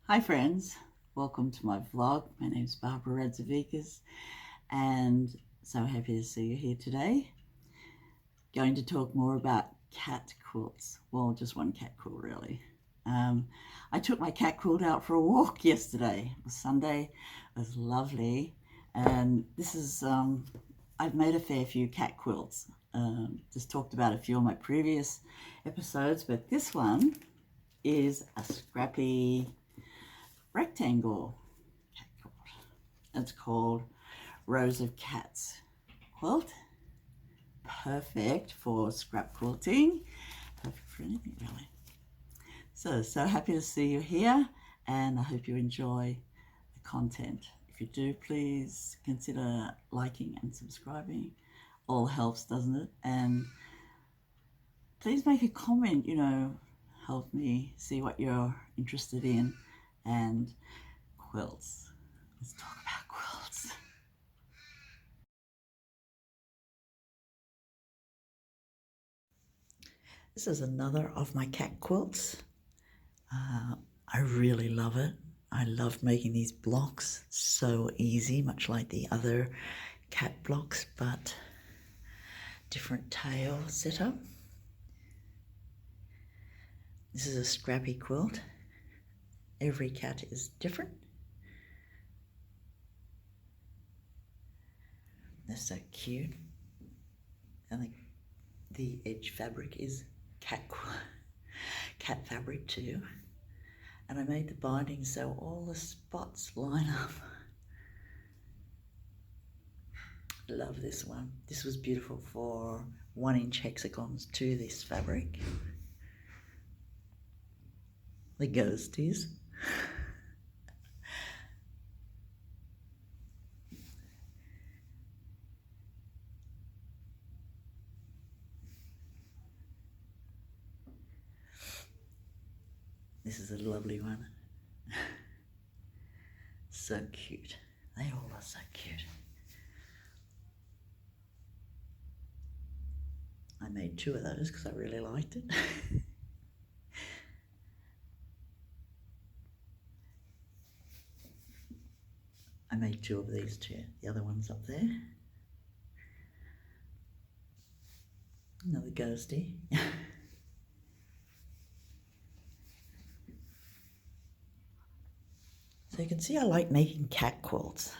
Hi friends, welcome to my vlog. My name is Barbara Radzevicius and so happy to see you here today. Going to talk more about cat quilts. Well, just one cat quilt really. I took my cat quilt out for a walk yesterday. It was Sunday, it was lovely, and this is, I've made a fair few cat quilts. Just talked about a few of my previous episodes, but this one is a scrappy rectangle cat quilt. It's called Rows of Cats quilt. Perfect for scrap quilting, perfect for anything really. So happy to see you here, and I hope you enjoy the content. If you do, please consider liking and subscribing. All helps, doesn't it? And please make a comment, help me see what you're interested in. And quilts. Let's talk about quilts. This is another of my cat quilts. I really love it. I love making these blocks. So easy, much like the other cat blocks, but different tail setup. This is a scrappy quilt. Every cat is different. They're so cute. And the edge fabric is cat fabric too. And I made the binding so all the spots line up. Love this one. This was beautiful for 1-inch hexagons to this fabric. The ghosties. This is a lovely one. So cute. They all are so cute. I made 2 of those because I really liked it. I made 2 of these too. The other one's up there. Another ghosty. So you can see I like making cat quilts.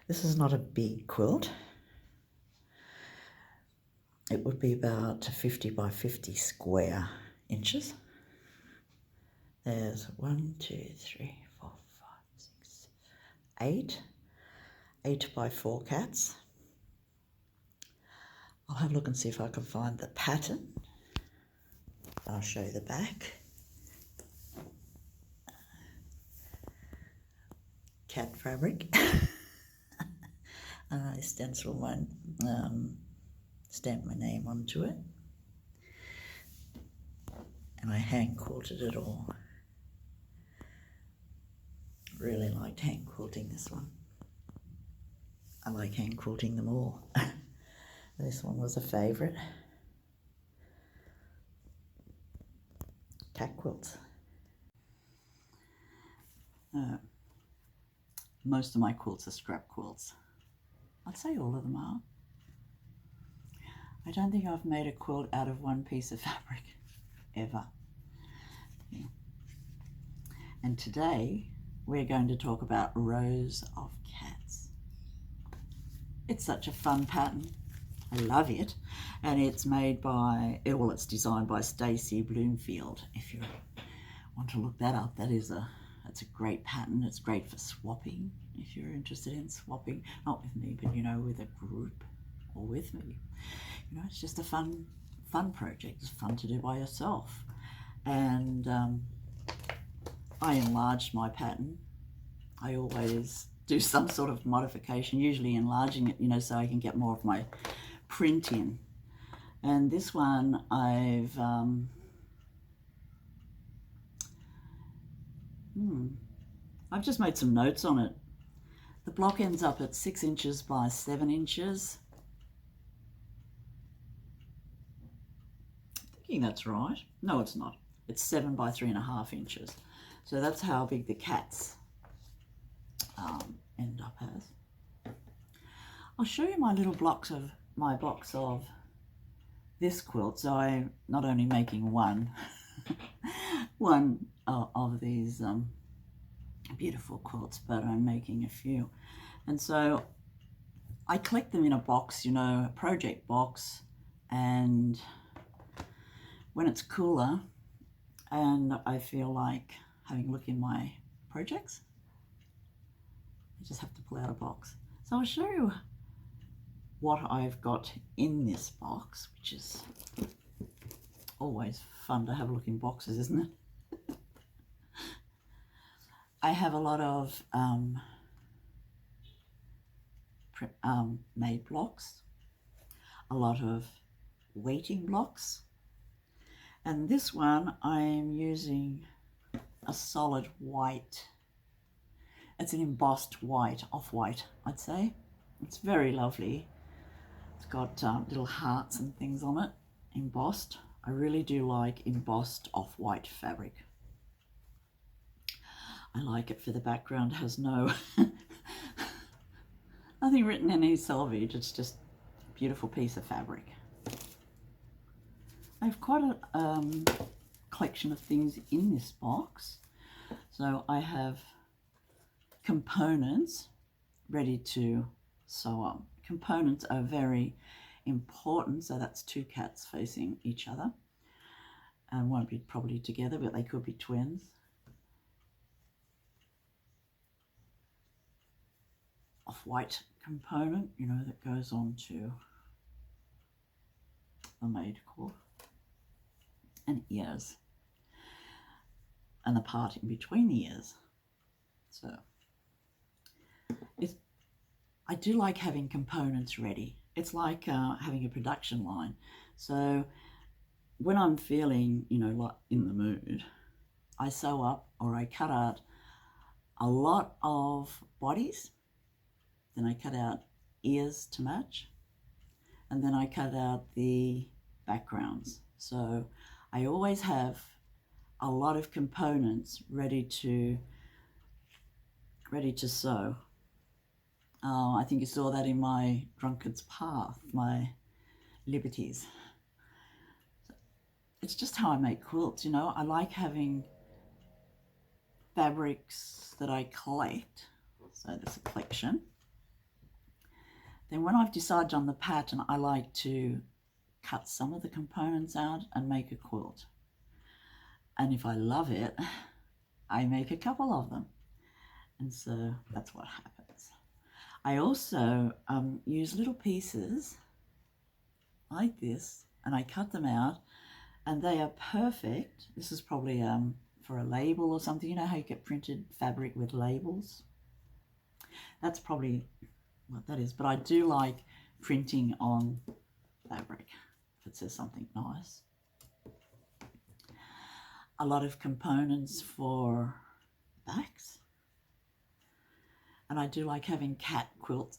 This is not a big quilt. It would be about 50 by 50 square inches. There's 1, 2, 3, 4, 5, 6, 8. 8 by 4 cats. I'll have a look and see if I can find the pattern. I'll show you the back. Cat fabric. And I stencil one, stamp my name onto it. And I hand quilted it all. Really liked hand quilting this one. I like hand quilting them all. This one was a favourite. Cat quilts. Most of my quilts are scrap quilts. I'd say all of them are. I don't think I've made a quilt out of one piece of fabric, ever. Yeah. And today we're going to talk about Rows of Cats. It's such a fun pattern. I love it. And it's made by, well, it's designed by Stacie Bloomfield. If you want to look that up, that's a great pattern. It's great for swapping, if you're interested in swapping, not with me, but with a group or with me. It's just a fun project. It's fun to do by yourself. And I enlarged my pattern. I always do some sort of modification, usually enlarging it, so I can get more of my print in. And this one I've just made some notes on it. The block ends up at 6 inches by 7 inches. I'm thinking that's right. No, it's not. It's 7 by 3.5 inches. So that's how big the cats end up as. I'll show you my little box of this quilt. So I'm not only making one of these beautiful quilts, but I'm making a few. And so I collect them in a box, you know, a project box, and when it's cooler and I feel like having a look in my projects, I just have to pull out a box. So I'll show you what I've got in this box, which is always fun to have a look in boxes, isn't it? I have a lot of made blocks, a lot of weighting blocks, and this one I'm using a solid white. It's an embossed white, off-white, I'd say. It's very lovely. It's got little hearts and things on it, embossed. I really do like embossed off-white fabric. I like it for the background. It has no nothing written in any selvage. It's just a beautiful piece of fabric. I have quite a collection of things in this box. So I have components ready to sew on. Components are very important. So that's two cats facing each other, and won't be probably together, but they could be twins. Off-white component, you know, that goes on to the maid quilt, and ears, and the part in between the ears. So I do like having components ready. It's like having a production line. So when I'm feeling, you know, like in the mood, I sew up or I cut out a lot of bodies, then I cut out ears to match, and then I cut out the backgrounds. So I always have a lot of components ready to sew. I think you saw that in my drunkard's path, my liberties. So it's just how I make quilts, you know. I like having fabrics that I collect. So there's a collection. Then when I've decided on the pattern, I like to cut some of the components out and make a quilt. And if I love it, I make a couple of them. And so that's what happens. I also use little pieces like this, and I cut them out, and they are perfect. This is probably for a label or something. You know how you get printed fabric with labels? That's probably what that is, but I do like printing on fabric if it says something nice. A lot of components for backs. And I do like having cat quilts,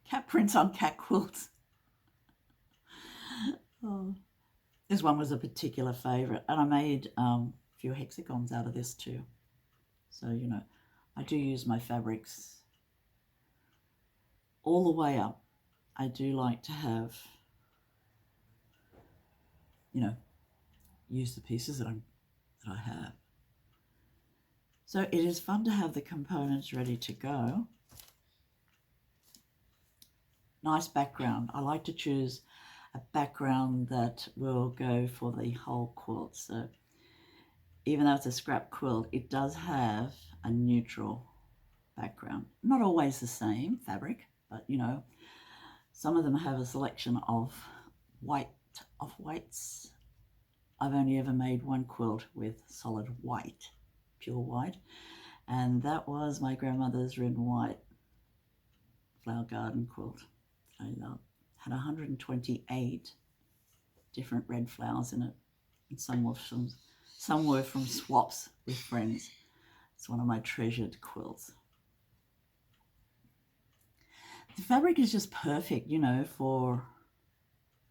cat prints on cat quilts. Oh, this one was a particular favourite, and I made a few hexagons out of this too. So, you know, I do use my fabrics all the way up. I do like to have, you know, use the pieces that I have. So it is fun to have the components ready to go. Nice background. I like to choose a background that will go for the whole quilt. So even though it's a scrap quilt, it does have a neutral background. Not always the same fabric, but you know, some of them have a selection of off-whites. I've only ever made one quilt with solid white, pure white, and that was my grandmother's red and white flower garden quilt I love. Had 128 different red flowers in it, and some were from swaps with friends. It's one of my treasured quilts. The fabric is just perfect, you know, for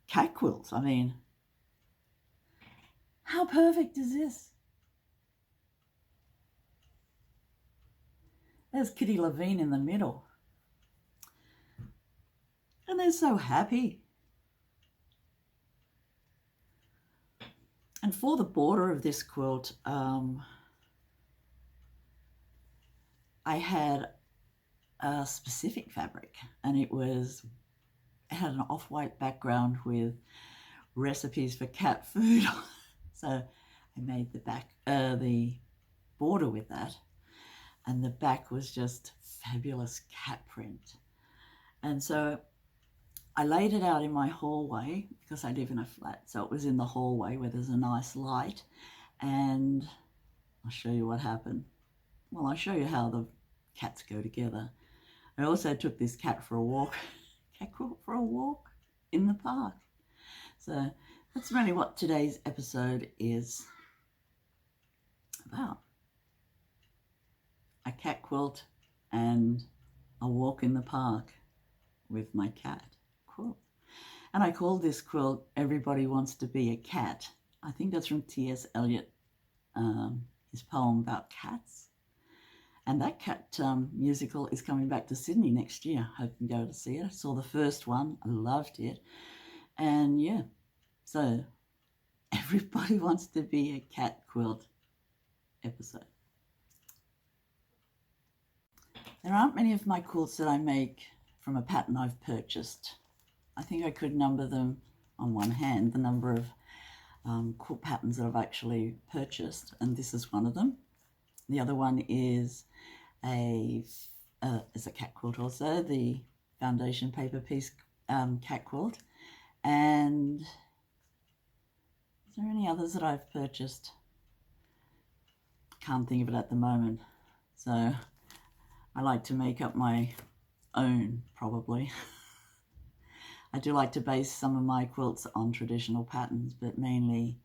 cat quilts. I mean, how perfect is this? There's Kitty Levine in the middle. And they're so happy. And for the border of this quilt, I had a specific fabric, and it had an off-white background with recipes for cat food. So I made the border with that, and the back was just fabulous cat print. And so I laid it out in my hallway because I live in a flat, so it was in the hallway where there's a nice light. And I'll show you what happened. Well, I'll show you how the cats go together. I also took this cat for a walk, cat for a walk in the park. So that's really what today's episode is about. A cat quilt and a walk in the park with my cat quilt. And I called this quilt Everybody Wants to Be a Cat. I think that's from T.S. Eliot, his poem about cats. And that cat musical is coming back to Sydney next year. Hope you can go to see it. I saw the first one. I loved it. And yeah, so Everybody Wants to Be a Cat quilt episode. There aren't many of my quilts that I make from a pattern I've purchased. I think I could number them on one hand, the number of quilt patterns that I've actually purchased, and this is one of them. The other one is a cat quilt also, the foundation paper piece cat quilt. And is there any others that I've purchased? Can't think of it at the moment. So I like to make up my own, probably. I do like to base some of my quilts on traditional patterns, but mainly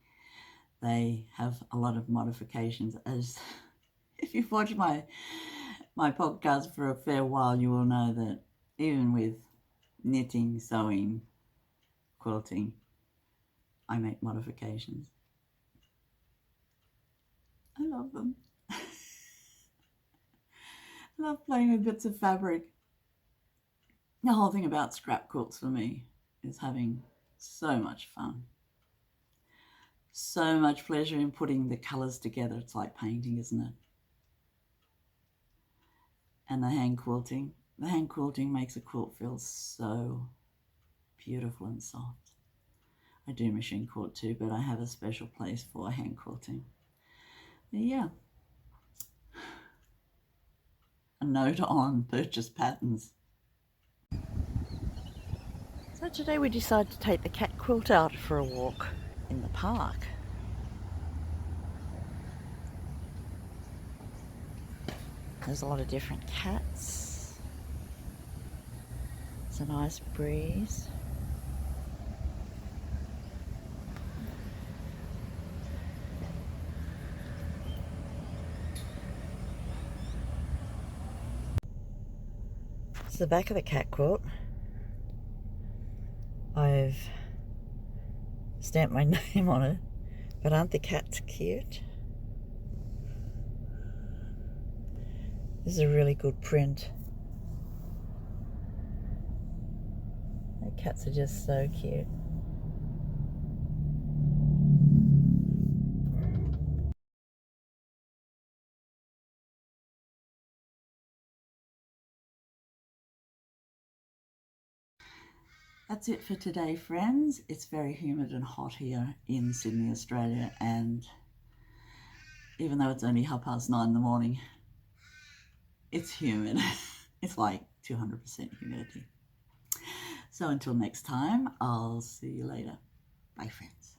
they have a lot of modifications. As if you've watched my podcast for a fair while, you will know that even with knitting, sewing, quilting, I make modifications. I love them. I love playing with bits of fabric. The whole thing about scrap quilts for me is having so much fun. So much pleasure in putting the colours together. It's like painting, isn't it? And the hand quilting. The hand quilting makes a quilt feel so beautiful and soft. I do machine quilt too, but I have a special place for hand quilting. But yeah. A note on purchase patterns. So today we decided to take the cat quilt out for a walk in the park. There's a lot of different cats. It's a nice breeze. It's the back of the cat quilt. I've stamped my name on it, but aren't the cats cute? This is a really good print. The cats are just so cute. That's it for today, friends. It's very humid and hot here in Sydney, Australia, and even though it's only 9:30 in the morning, it's humid. It's like 200% humidity. So until next time, I'll see you later. Bye, friends.